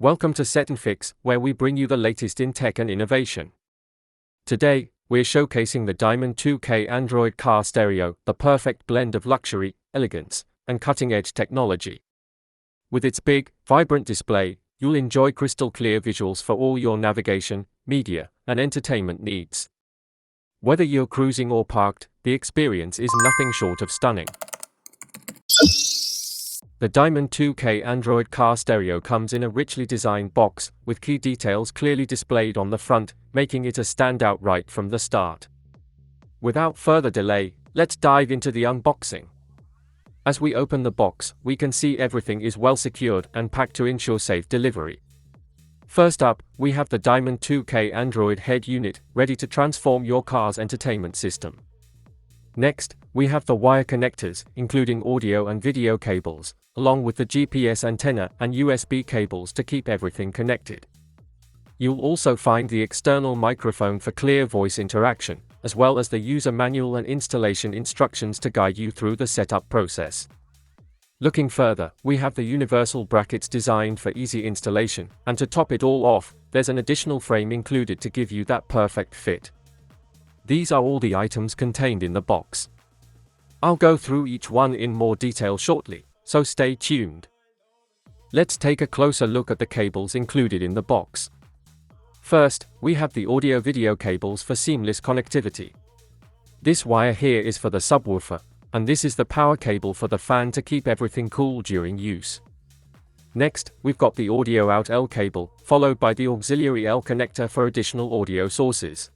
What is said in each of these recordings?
Welcome to SetNFix, where we bring you the latest in tech and innovation. Today, we're showcasing the Diamond 2K Android car stereo, the perfect blend of luxury, elegance, and cutting-edge technology. With its big, vibrant display, you'll enjoy crystal-clear visuals for all your navigation, media, and entertainment needs. Whether you're cruising or parked, the experience is nothing short of stunning. The Diamond 2K Android car stereo comes in a richly designed box, with key details clearly displayed on the front, making it a standout right from the start. Without further delay, let's dive into the unboxing. As we open the box, we can see everything is well secured and packed to ensure safe delivery. First up, we have the Diamond 2K Android head unit, ready to transform your car's entertainment system. Next, we have the wire connectors, including audio and video cables, along with the GPS antenna and USB cables to keep everything connected. You'll also find the external microphone for clear voice interaction, as well as the user manual and installation instructions to guide you through the setup process. Looking further, we have the universal brackets designed for easy installation, and to top it all off, there's an additional frame included to give you that perfect fit. These are all the items contained in the box. I'll go through each one in more detail shortly, so stay tuned. Let's take a closer look at the cables included in the box. First, we have the audio-video cables for seamless connectivity. This wire here is for the subwoofer, and this is the power cable for the fan to keep everything cool during use. Next, we've got the audio out L cable, followed by the auxiliary L connector for additional audio sources.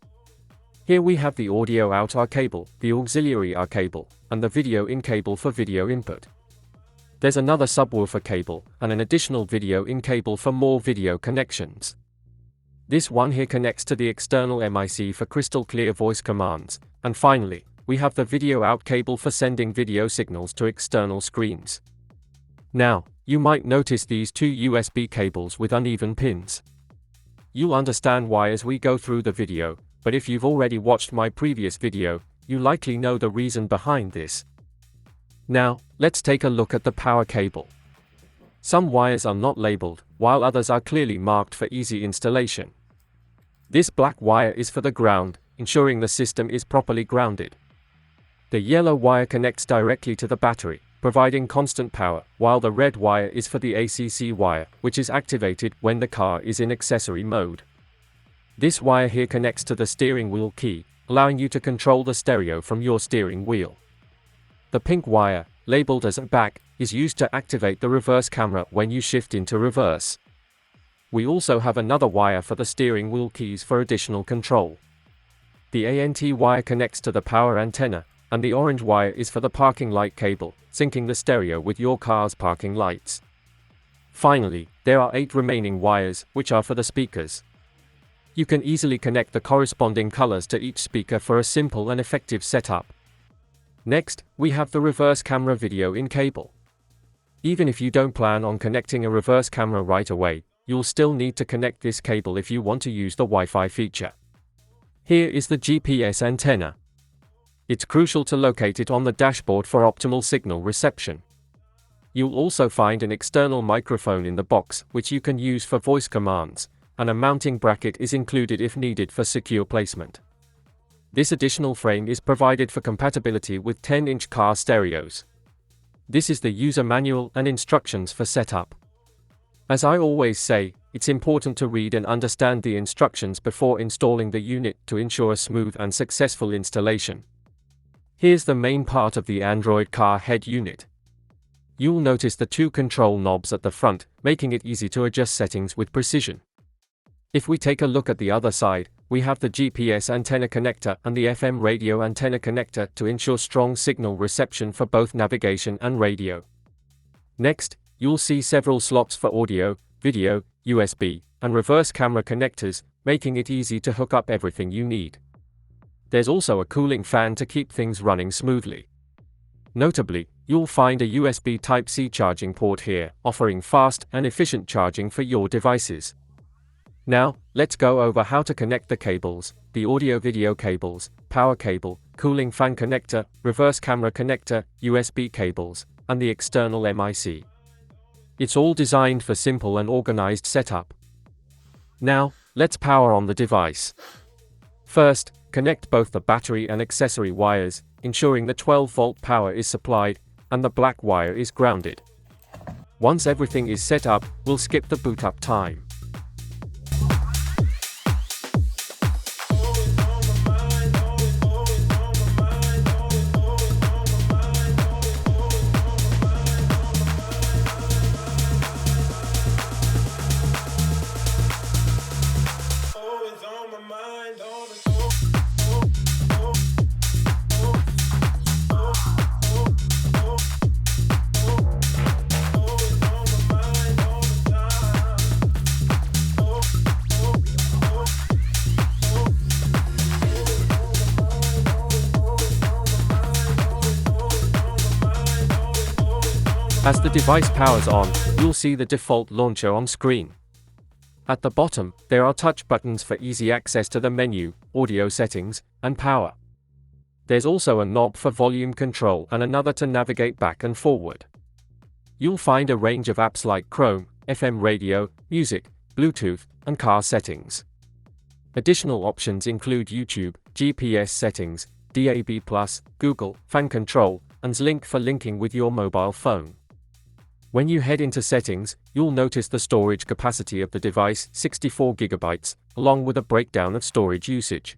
Here we have the audio out R cable, the auxiliary R cable, and the video in cable for video input. There's another subwoofer cable, and an additional video in cable for more video connections. This one here connects to the external MIC for crystal clear voice commands, and finally, we have the video out cable for sending video signals to external screens. Now, you might notice these two USB cables with uneven pins. You'll understand why as we go through the video, but if you've already watched my previous video, you likely know the reason behind this. Now, let's take a look at the power cable. Some wires are not labeled, while others are clearly marked for easy installation. This black wire is for the ground, ensuring the system is properly grounded. The yellow wire connects directly to the battery, providing constant power, while the red wire is for the ACC wire, which is activated when the car is in accessory mode. This wire here connects to the steering wheel key, allowing you to control the stereo from your steering wheel. The pink wire, labeled as a back, is used to activate the reverse camera when you shift into reverse. We also have another wire for the steering wheel keys for additional control. The ANT wire connects to the power antenna, and the orange wire is for the parking light cable, syncing the stereo with your car's parking lights. Finally, there are 8 remaining wires, which are for the speakers. You can easily connect the corresponding colors to each speaker for a simple and effective setup. Next, we have the reverse camera video in cable. Even if you don't plan on connecting a reverse camera right away, you'll still need to connect this cable if you want to use the Wi-Fi feature. Here is the GPS antenna. It's crucial to locate it on the dashboard for optimal signal reception. You'll also find an external microphone in the box, which you can use for voice commands, and a mounting bracket is included if needed for secure placement. This additional frame is provided for compatibility with 10-inch car stereos. This is the user manual and instructions for setup. As I always say, it's important to read and understand the instructions before installing the unit to ensure a smooth and successful installation. Here's the main part of the Android car head unit. You'll notice the 2 control knobs at the front, making it easy to adjust settings with precision. If we take a look at the other side, we have the GPS antenna connector and the FM radio antenna connector to ensure strong signal reception for both navigation and radio. Next, you'll see several slots for audio, video, USB, and reverse camera connectors, making it easy to hook up everything you need. There's also a cooling fan to keep things running smoothly. Notably, you'll find a USB Type-C charging port here, offering fast and efficient charging for your devices. Now, let's go over how to connect the cables, the audio-video cables, power cable, cooling fan connector, reverse camera connector, USB cables, and the external MIC. It's all designed for simple and organized setup. Now, let's power on the device. First, connect both the battery and accessory wires, ensuring the 12-volt power is supplied, and the black wire is grounded. Once everything is set up, we'll skip the boot up time. As the device powers on, you'll see the default launcher on screen. At the bottom, there are touch buttons for easy access to the menu, audio settings, and power. There's also a knob for volume control and another to navigate back and forward. You'll find a range of apps like Chrome, FM radio, music, Bluetooth, and car settings. Additional options include YouTube, GPS settings, DAB+, Google, fan control, and Link for linking with your mobile phone. When you head into settings, you'll notice the storage capacity of the device, 64 GB, along with a breakdown of storage usage.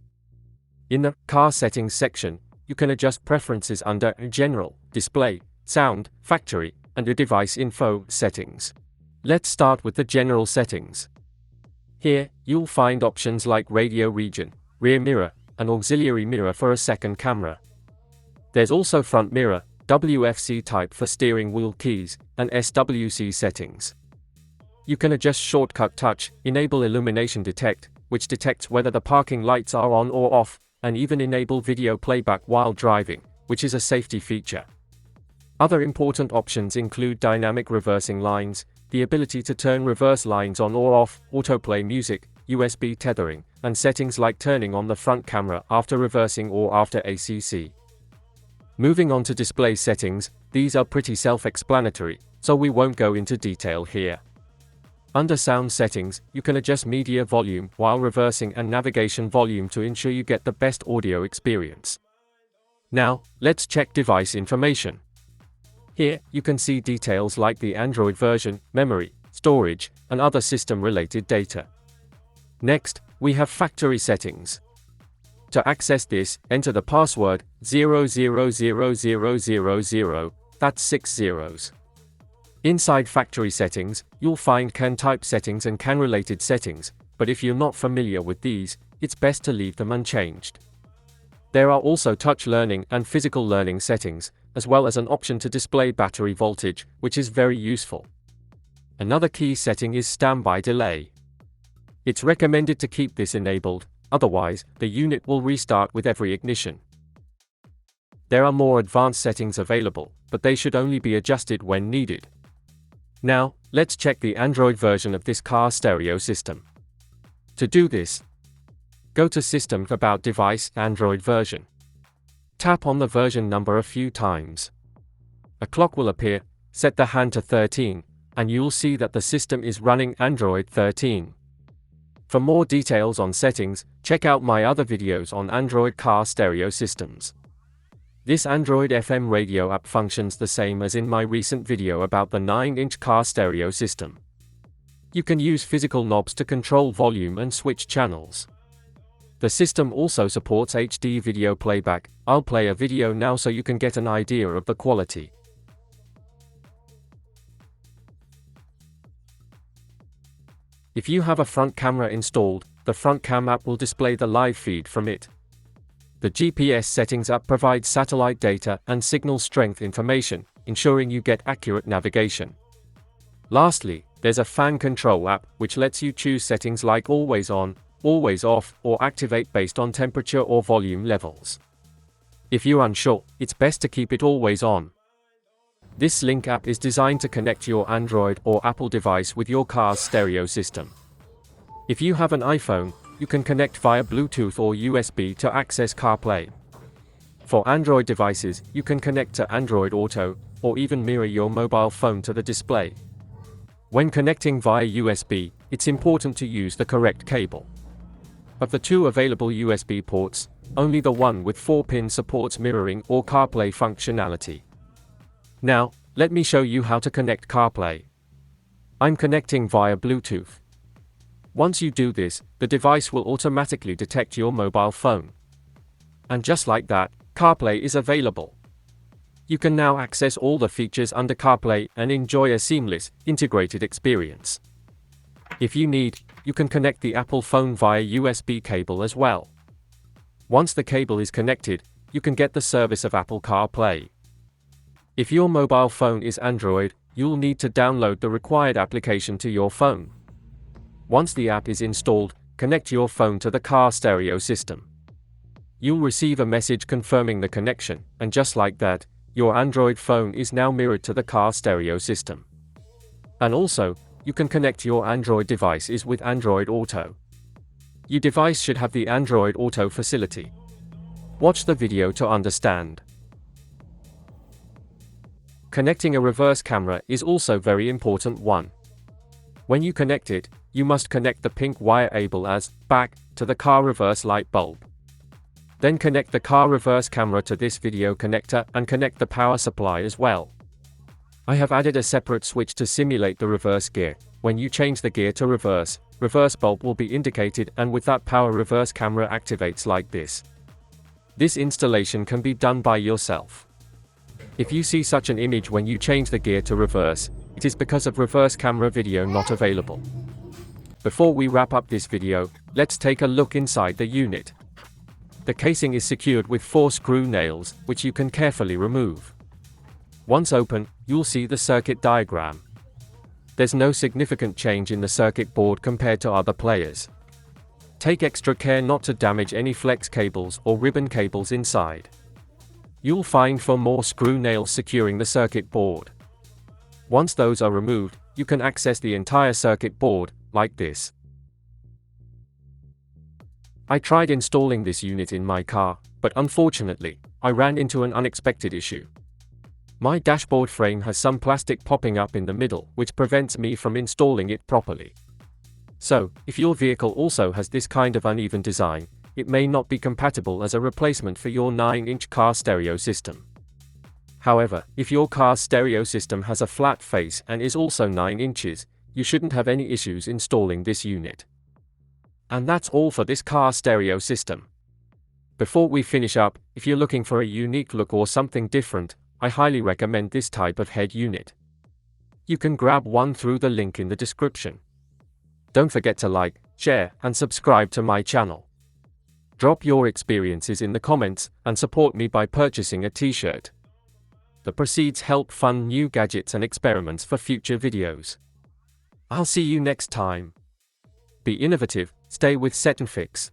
In the car settings section, you can adjust preferences under General, Display, Sound, Factory, and Device Info settings. Let's start with the general settings. Here, you'll find options like radio region, rear mirror, and auxiliary mirror for a second camera. There's also front mirror, WFC type for steering wheel keys, and SWC settings. You can adjust shortcut touch, enable illumination detect, which detects whether the parking lights are on or off, and even enable video playback while driving, which is a safety feature. Other important options include dynamic reversing lines, the ability to turn reverse lines on or off, autoplay music, USB tethering, and settings like turning on the front camera after reversing or after ACC. Moving on to display settings, these are pretty self-explanatory, so we won't go into detail here. Under sound settings, you can adjust media volume while reversing and navigation volume to ensure you get the best audio experience. Now, let's check device information. Here, you can see details like the Android version, memory, storage, and other system-related data. Next, we have factory settings. To access this, enter the password 000000, that's 6 zeros. Inside factory settings, you'll find CAN type settings and CAN related settings, but if you're not familiar with these, it's best to leave them unchanged. There are also touch learning and physical learning settings, as well as an option to display battery voltage, which is very useful. Another key setting is standby delay. It's recommended to keep this enabled, otherwise, the unit will restart with every ignition. There are more advanced settings available, but they should only be adjusted when needed. Now, let's check the Android version of this car stereo system. To do this, go to System About Device, Android version. Tap on the version number a few times. A clock will appear, set the hand to 13, and you'll see that the system is running Android 13. For more details on settings, check out my other videos on Android car stereo systems. This Android FM radio app functions the same as in my recent video about the 9-inch car stereo system. You can use physical knobs to control volume and switch channels. The system also supports HD video playback. I'll play a video now so you can get an idea of the quality. If you have a front camera installed, the front cam app will display the live feed from it. The GPS settings app provides satellite data and signal strength information, ensuring you get accurate navigation. Lastly, there's a fan control app, which lets you choose settings like always on, always off, or activate based on temperature or volume levels. If you're unsure, it's best to keep it always on. This Link app is designed to connect your Android or Apple device with your car's stereo system. If you have an iPhone, you can connect via Bluetooth or USB to access CarPlay. For Android devices, you can connect to Android Auto, or even mirror your mobile phone to the display. When connecting via USB, it's important to use the correct cable. Of the two available USB ports, only the one with 4 pins supports mirroring or CarPlay functionality. Now, let me show you how to connect CarPlay. I'm connecting via Bluetooth. Once you do this, the device will automatically detect your mobile phone. And just like that, CarPlay is available. You can now access all the features under CarPlay and enjoy a seamless, integrated experience. If you need, you can connect the Apple phone via USB cable as well. Once the cable is connected, you can get the service of Apple CarPlay. If your mobile phone is Android, you'll need to download the required application to your phone. Once the app is installed, connect your phone to the car stereo system. You'll receive a message confirming the connection, and just like that, your Android phone is now mirrored to the car stereo system. And also, you can connect your Android devices with Android Auto. Your device should have the Android Auto facility. Watch the video to understand. Connecting a reverse camera is also very important one. When you connect it, you must connect the pink wire labeled as back to the car reverse light bulb. Then connect the car reverse camera to this video connector and connect the power supply as well. I have added a separate switch to simulate the reverse gear. When you change the gear to reverse bulb will be indicated, and with that power reverse camera activates like this. This installation can be done by yourself. If you see such an image when you change the gear to reverse, it is because of reverse camera video not available. Before we wrap up this video, let's take a look inside the unit. The casing is secured with 4 screw nails, which you can carefully remove. Once open, you'll see the circuit diagram. There's no significant change in the circuit board compared to other players. Take extra care not to damage any flex cables or ribbon cables inside. You'll find 4 more screw nails securing the circuit board. Once those are removed, you can access the entire circuit board, like this. I tried installing this unit in my car, but unfortunately, I ran into an unexpected issue. My dashboard frame has some plastic popping up in the middle, which prevents me from installing it properly. So, if your vehicle also has this kind of uneven design, it may not be compatible as a replacement for your 9-inch car stereo system. However, if your car's stereo system has a flat face and is also 9 inches, you shouldn't have any issues installing this unit. And that's all for this car stereo system. Before we finish up, if you're looking for a unique look or something different, I highly recommend this type of head unit. You can grab one through the link in the description. Don't forget to like, share, and subscribe to my channel. Drop your experiences in the comments, and support me by purchasing a t-shirt. The proceeds help fund new gadgets and experiments for future videos. I'll see you next time. Be innovative, stay with SetNFix.